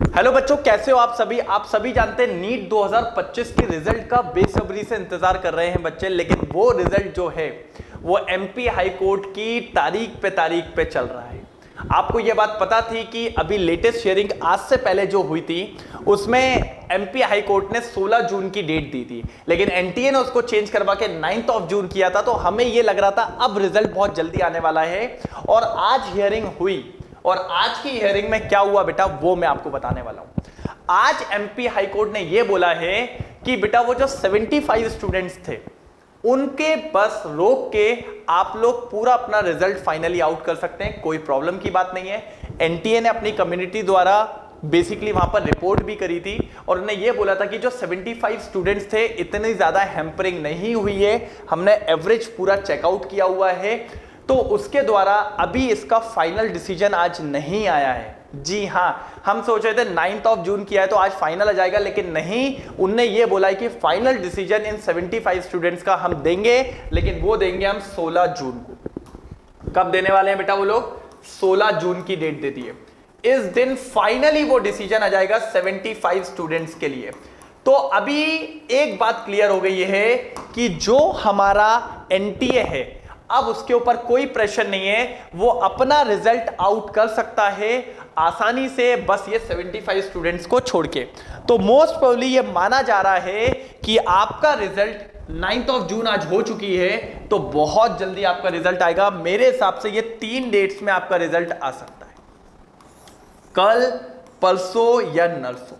Hello बच्चों, कैसे हो आप सभी। आप सभी जानते हैं नीट 2025 की रिजल्ट का बेसब्री से इंतजार कर रहे हैं बच्चे, लेकिन वो रिजल्ट जो है वो एमपी हाई कोर्ट की तारीख पे चल रहा है। आपको ये बात पता थी कि अभी लेटेस्ट हियरिंग आज से पहले जो हुई थी उसमें एमपी हाई कोर्ट ने 16 जून की डेट दी थी, लेकिन एनटीए ने उसको चेंज करवा के 9 जून किया था। तो हमें ये लग रहा था अब रिजल्ट बहुत जल्दी आने वाला है, और आज हियरिंग हुई। और आज की हियरिंग में क्या हुआ बेटा, वो मैं आपको बताने वाला हूं। आज एमपी हाई कोर्ट ने ये बोला है कि बेटा वो जो 75 स्टूडेंट्स थे उनके बस रोक के आप लोग पूरा अपना रिजल्ट फाइनली आउट कर सकते हैं, कोई प्रॉब्लम की बात नहीं है। एनटीए ने अपनी कम्युनिटी द्वारा बेसिकली वहां पर रिपोर्ट भी करी थी, और उन्होंने ये बोला था कि जो 75 स्टूडेंट्स थे इतनी ज्यादा हैम्परिंग नहीं हुई है, हमने एवरेज पूरा चेकआउट किया हुआ है। तो उसके द्वारा अभी इसका फाइनल डिसीजन आज नहीं आया है। जी हां, हम सोच रहे थे 9 जून किया है तो आज फाइनल आ जाएगा, लेकिन नहीं, उनने ये बोला है कि फाइनल डिसीजन इन 75 स्टूडेंट्स का हम देंगे, लेकिन वो देंगे हम 16 जून को। कब देने वाले हैं बेटा वो लोग? 16 जून की डेट दे दी है। इस दिन फाइनली वो डिसीजन आ जाएगा 75 स्टूडेंट्स के लिए। तो अभी एक बात क्लियर हो गई है कि जो हमारा एनटीए है अब उसके ऊपर कोई प्रेशर नहीं है, वो अपना रिजल्ट आउट कर सकता है आसानी से, बस ये 75 स्टूडेंट्स को छोड़ के। तो मोस्ट प्रोबेबली ये माना जा रहा है कि आपका रिजल्ट 9 जून आज हो चुकी है, तो बहुत जल्दी आपका रिजल्ट आएगा। मेरे हिसाब से ये 3 डेट्स में आपका रिजल्ट आ सकता है, कल, परसों या नरसों।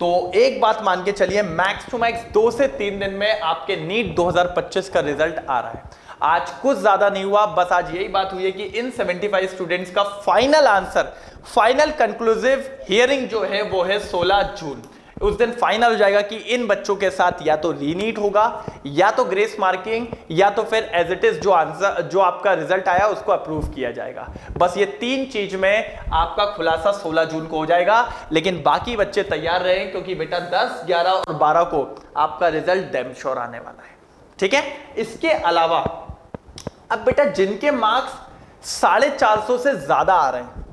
तो एक बात मान के चलिए, मैक्स टू मैक्स 2 से 3 दिन में आपके नीट 2025 का रिजल्ट आ रहा है। आज कुछ ज्यादा नहीं हुआ, बस आज यही बात हुई है कि इन 75 स्टूडेंट्स का final answer, final conclusive hearing जो है वो है 16 जून। उस दिन फाइनल हो जाएगा कि इन बच्चों के साथ या तो रीनीट होगा, या तो ग्रेस मार्किंग, या तो फिर एज इट इज जो आंसर जो आपका रिजल्ट आया उसको अप्रूव किया जाएगा। बस ये 3 चीज में आपका खुलासा 16 जून को हो जाएगा। लेकिन बाकी बच्चे तैयार रहें, क्योंकि बेटा 10, 11 और 12 को आपका रिजल्ट डैम श्योर आने वाला है। ठीक है। इसके अलावा अब बेटा जिनके मार्क्स 450 से ज्यादा आ रहे हैं,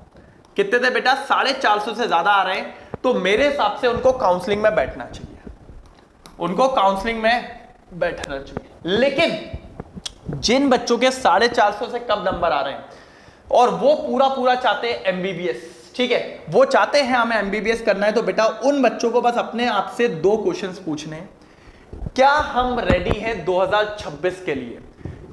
कितने थे बेटा? 450 से ज्यादा आ रहे हैं, तो मेरे हिसाब से उनको काउंसलिंग में बैठना चाहिए, उनको काउंसलिंग में बैठना चाहिए। लेकिन जिन बच्चों के 450 से कम नंबर आ रहे हैं और वो पूरा चाहते हैं एमबीबीएस, ठीक है, वो चाहते हैं हमें एमबीबीएस करना है, तो बेटा उन बच्चों को बस अपने आप से 2 क्वेश्चंस पूछने हैं। क्या हम रेडी हैं 2026 के लिए?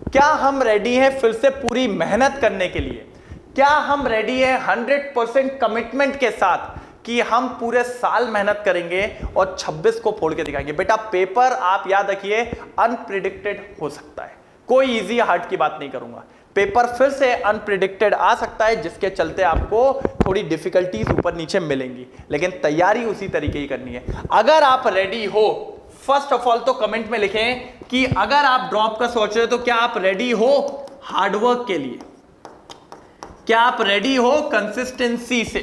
क्या हम रेडी हैं फिर से पूरी मेहनत करने के लिए? क्या हम रेडी हैं 100% कमिटमेंट के साथ कि हम पूरे साल मेहनत करेंगे और 26 को फोड़ के दिखाएंगे? बेटा पेपर आप याद रखिए अनप्रिडिक्टेड हो सकता है, कोई इजी हार्ड की बात नहीं करूंगा। पेपर फिर से अनप्रिडिक्टेड आ सकता है, जिसके चलते आपको थोड़ी डिफिकल्टीज ऊपर नीचे मिलेंगी, लेकिन तैयारी उसी तरीके की करनी है। अगर आप रेडी हो, फर्स्ट ऑफ ऑल तो कमेंट में लिखें कि अगर आप ड्रॉप का सोच रहे हो तो क्या आप रेडी हो हार्डवर्क के लिए? क्या आप रेडी हो कंसिस्टेंसी से?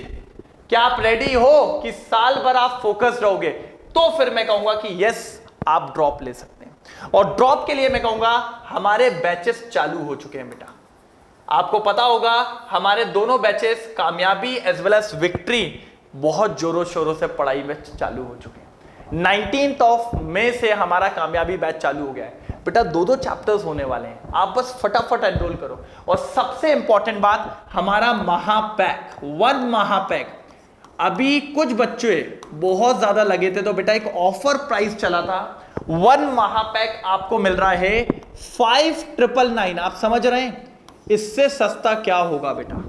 क्या आप रेडी हो कि साल भर आप फोकस रहोगे? तो फिर मैं कहूंगा कि यस, आप ड्रॉप ले सकते हैं। और ड्रॉप के लिए मैं कहूंगा हमारे बैचेस चालू हो चुके हैं बेटा। आपको पता होगा हमारे दोनों बैचेस कामयाबी एज वेल एज विक्ट्री बहुत जोरों शोरों से पढ़ाई में चालू हो चुके हैं। 19 मई से हमारा कामयाबी बैच चालू हो गया है बेटा। 2 चैप्टर्स होने वाले हैं, आप बस फटाफट एनरोल करो। और सबसे इंपॉर्टेंट बात, हमारा महापैक, 1 महापैक, अभी कुछ बच्चे बहुत ज्यादा लगे थे तो बेटा एक ऑफर प्राइस चला था। 1 महापैक आपको मिल रहा है 5999। आप समझ रहे हैं इससे सस्ता क्या होगा बेटा?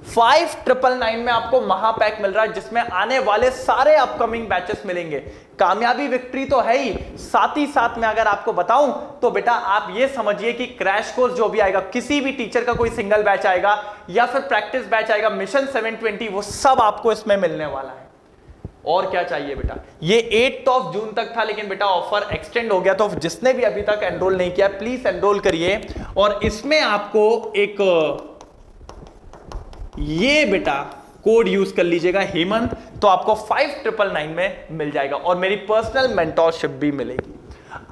5999 में आपको महापैक मिल रहा है, जिसमें आने वाले सारे अपकमिंग बैचेस मिलेंगे। कामयाबी विक्ट्री तो है ही, साथ ही साथ में अगर आपको बताऊं तो बेटा आप ये समझिए कि क्रैश कोर्स जो भी आएगा, किसी भी टीचर का कोई सिंगल बैच आएगा या फिर प्रैक्टिस बैच आएगा, मिशन 720, वो सब आपको इसमें मिलने वाला है। और क्या चाहिए बेटा? ये 8 जून तक था, लेकिन बेटा ऑफर एक्सटेंड हो गया। तो जिसने भी अभी तक एनरोल नहीं किया प्लीज एनरोल करिए। और इसमें आपको एक ये बेटा कोड यूज कर लीजिएगा हेमंत, तो आपको 5999 में मिल जाएगा और मेरी पर्सनल मेंटोरशिप भी मिलेगी।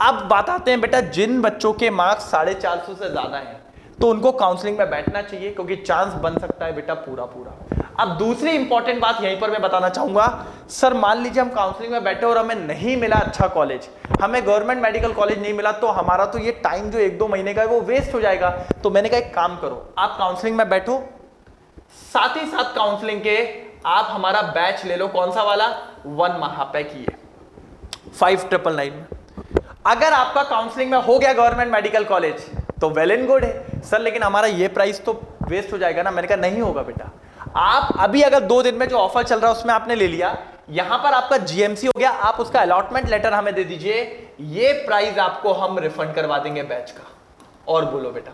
अब बात आते हैं बेटा जिन बच्चों के मार्क्स 450 से ज्यादा हैं तो उनको काउंसलिंग में बैठना चाहिए, क्योंकि चांस बन सकता है बेटा पूरा। अब दूसरी इंपॉर्टेंट बात यहीं पर मैं बताना चाहूंगा, सर मान लीजिए हम काउंसलिंग में बैठे और हमें नहीं मिला अच्छा कॉलेज, हमें गवर्नमेंट मेडिकल कॉलेज नहीं मिला, तो हमारा तो ये टाइम जो 1-2 महीने का है वो वेस्ट हो जाएगा। तो मैंने कहा एक काम करो, आप काउंसलिंग में बैठो, साथ ही साथ काउंसलिंग के आप हमारा बैच ले लो, कौन सा वाला, 1 महापैक ही है 5999 में। अगर आपका काउंसलिंग में हो गया गवर्नमेंट मेडिकल कॉलेज तो वेल एंड गुड है सर, लेकिन हमारा ये प्राइस तो वेस्ट हो जाएगा ना। मैंने कहा नहीं होगा बेटा, आप अभी अगर 2 दिन में जो ऑफर चल रहा है उसमें आपने ले लिया, यहां पर आपका जीएमसी हो गया, आप उसका अलॉटमेंट लेटर हमें दे दीजिए, ये प्राइस आपको हम रिफंड करवा देंगे बैच का। और बोलो बेटा,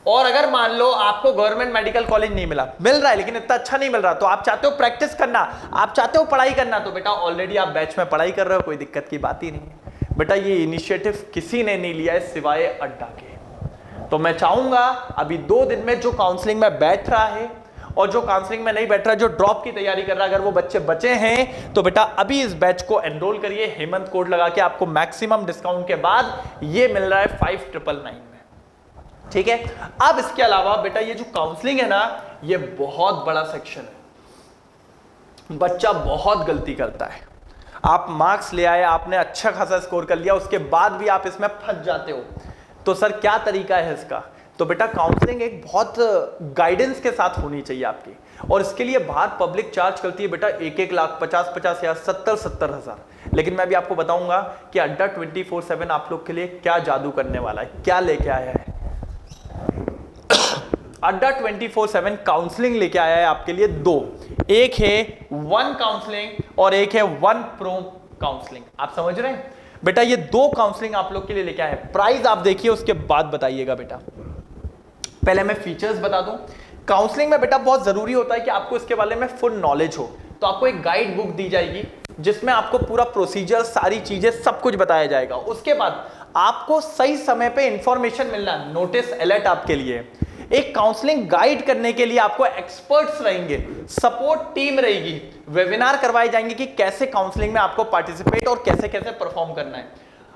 और अगर मान लो आपको गवर्नमेंट मेडिकल कॉलेज नहीं मिला, मिल रहा है लेकिन इतना अच्छा नहीं मिल रहा, तो आप चाहते हो प्रैक्टिस करना, आप चाहते हो पढ़ाई करना, तो बेटा ऑलरेडी आप बैच में पढ़ाई कर रहे हो, कोई दिक्कत की बात ही नहीं है बेटा। ये इनिशिएटिव किसी ने नहीं लिया है सिवाय अड्डा के। तो मैं चाहूंगा अभी 2 दिन में जो काउंसलिंग में बैठ रहा है और जो काउंसलिंग में नहीं बैठ रहा है, जो ड्रॉप की तैयारी कर रहा है, अगर वो बच्चे बचे हैं तो बेटा अभी इस बैच को एनरोल करिए, हेमंत कोड लगा के आपको मैक्सिमम डिस्काउंट के बाद ये मिल रहा है 5999 में, ठीक है। अब इसके अलावा बेटा ये जो काउंसलिंग है ना, ये बहुत बड़ा सेक्शन है, बच्चा बहुत गलती करता है। आप मार्क्स ले आए, आपने अच्छा खासा स्कोर कर लिया, उसके बाद भी आप इसमें फंस जाते हो, तो सर क्या तरीका है इसका। तो बेटा काउंसलिंग एक बहुत गाइडेंस के साथ होनी चाहिए आपकी, और इसके लिए बाहर पब्लिक चार्ज करती है बेटा 1-1 लाख, 50-50 हजार, 70-70 हजार। लेकिन मैं भी आपको बताऊंगा कि अड्डा 24/7 आप लोग के लिए क्या जादू करने वाला है, क्या लेके आया है। अड्डा 24/7 काउंसलिंग लेके आया है आपके लिए 2, एक है 1 काउंसलिंग और एक है 1 प्रो काउंसलिंग। आप समझ रहे हैं बेटा, ये 2 काउंसलिंग आप लोग के लिए लेके आए हैं। प्राइस आप देखिए, उसके बाद बताइएगा बेटा। पहले मैं फीचर्स बता दूं, काउंसलिंग में बेटा बहुत जरूरी होता है कि आपको इसके बारे में फुल नॉलेज हो, तो आपको एक गाइड बुक दी जाएगी जिसमें आपको पूरा प्रोसीजर, सारी चीजें, सब कुछ बताया जाएगा। उसके बाद आपको सही समय पे इंफॉर्मेशन मिलना, नोटिस अलर्ट आपके लिए, एक काउंसलिंग गाइड करने के लिए आपको एक्सपर्ट्स रहेंगे, सपोर्ट टीम रहेगी, वेबिनार करवाए जाएंगे कि कैसे काउंसलिंग में आपको पार्टिसिपेट और कैसे कैसे परफॉर्म करना है।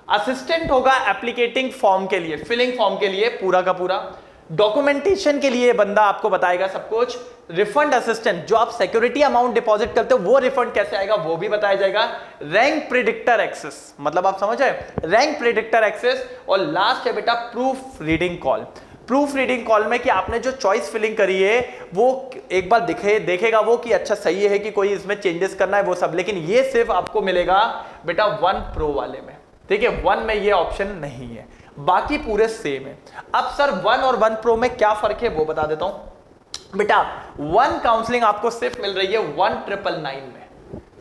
असिस्टेंट होगा एप्लीकेटिंग फॉर्म के लिए, फिलिंग फॉर्म के लिए पूरा का पूरा, डॉक्यूमेंटेशन के लिए बंदा आपको बताएगा सब कुछ, रिफंड असिस्टेंट, जो आप सिक्योरिटी अमाउंट डिपॉजिट करते हो वो रिफंड कैसे आएगा वो भी बताया जाएगा, रैंक प्रिडिक्टर एक्सेस, मतलब आप समझ रहे, रैंक प्रिडिक्टर एक्सेस, और लास्ट है बेटा proof reading call. Proof reading call में कि आपने जो चॉइस फिलिंग करी है वो एक बार देखेगा वो कि अच्छा सही है कि कोई इसमें चेंजेस करना है वो सब, लेकिन ये सिर्फ आपको मिलेगा बेटा 1 प्रो वाले में, ठीक है। 1 में ये ऑप्शन नहीं है, बाकी पूरे सेम है। अब सर 1 और 1 प्रो में क्या फर्क है वो बता देता हूं बेटा। 1 काउंसलिंग आपको सिर्फ मिल रही है 1999 में,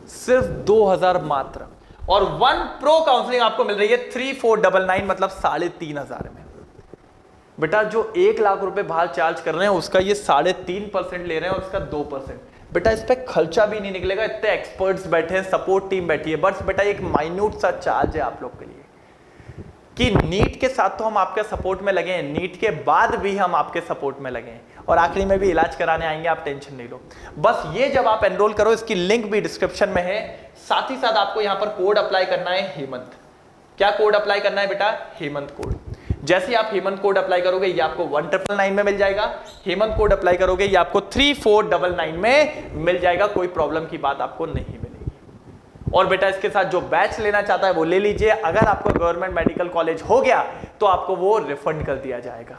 सिर्फ 2000 मात्र, और 1 प्रो काउंसलिंग आपको मिल रही है 3499, मतलब 3500 में। बेटा जो 1 लाख रुपए बाहर चार्ज कर रहे हैं उसका ये 3.5% ले रहे हैं और उसका 2%। बेटा इस पे खर्चा भी नहीं निकलेगा, इतने एक्सपर्ट्स बैठे हैं, सपोर्ट टीम बैठी है, बस बेटा एक माइन्यूट सा चार्ज है आप लोग के लिए कि नीट के साथ तो हम आपके सपोर्ट में लगे हैं, नीट के बाद भी हम आपके सपोर्ट में लगे हैं, और आखिरी में भी इलाज कराने आएंगे, आप टेंशन नहीं लो। बस ये जब आप एनरोल करो, इसकी लिंक भी डिस्क्रिप्शन में है, साथ ही साथ आपको यहां पर कोड अप्लाई करना है हेमंत। क्या कोड अप्लाई करना है बेटा? हेमंत कोड। जैसे ही आप हेमंत कोड अप्लाई करोगे ये आपको 1999 में मिल जाएगा, हेमंत कोड अप्लाई करोगे ये आपको 3499 में मिल जाएगा, कोई प्रॉब्लम की बात आपको नहीं मिलेगी। और बेटा इसके साथ जो बैच लेना चाहता है वो ले लीजिए, अगर आपको गवर्नमेंट मेडिकल कॉलेज हो गया तो आपको वो रिफंड कर दिया जाएगा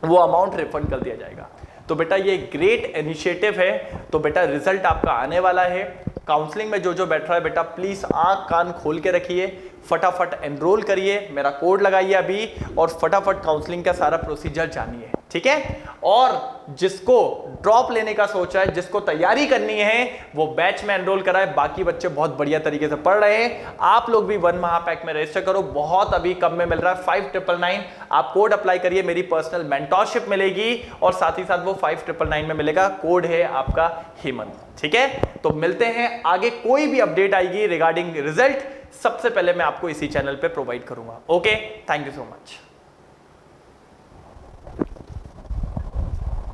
वो अमाउंट रिफंड कर दिया जाएगा। तो बेटा ये ग्रेट इनिशिएटिव है। तो बेटा रिजल्ट आपका आने वाला है। काउंसलिंग में जो जो बैठ रहा है बेटा प्लीज आंख कान खोल के रखिए, फटाफट एनरोल करिए, मेरा कोड लगाइए अभी और फटाफट काउंसलिंग का सारा प्रोसीजर जानिए, ठीक है। और जिसको ड्रॉप लेने का सोचा है, जिसको तैयारी करनी है, वो बैच में एनरोल कराए। बाकी बच्चे बहुत बढ़िया तरीके से पढ़ रहे हैं, आप लोग भी 1 महापैक में रजिस्टर करो, बहुत अभी कम में मिल रहा है 5999। आप कोड अप्लाई करिए, मेरी पर्सनल मेंटोरशिप मिलेगी और साथ ही साथ वो 5999 में मिलेगा। कोड है आपका हेमंत, ठीक है। तो मिलते हैं आगे, कोई भी अपडेट आएगी रिगार्डिंग रिजल्ट सबसे पहले मैं आपको इसी चैनल पे प्रोवाइड करूंगा। Okay, thank you so much.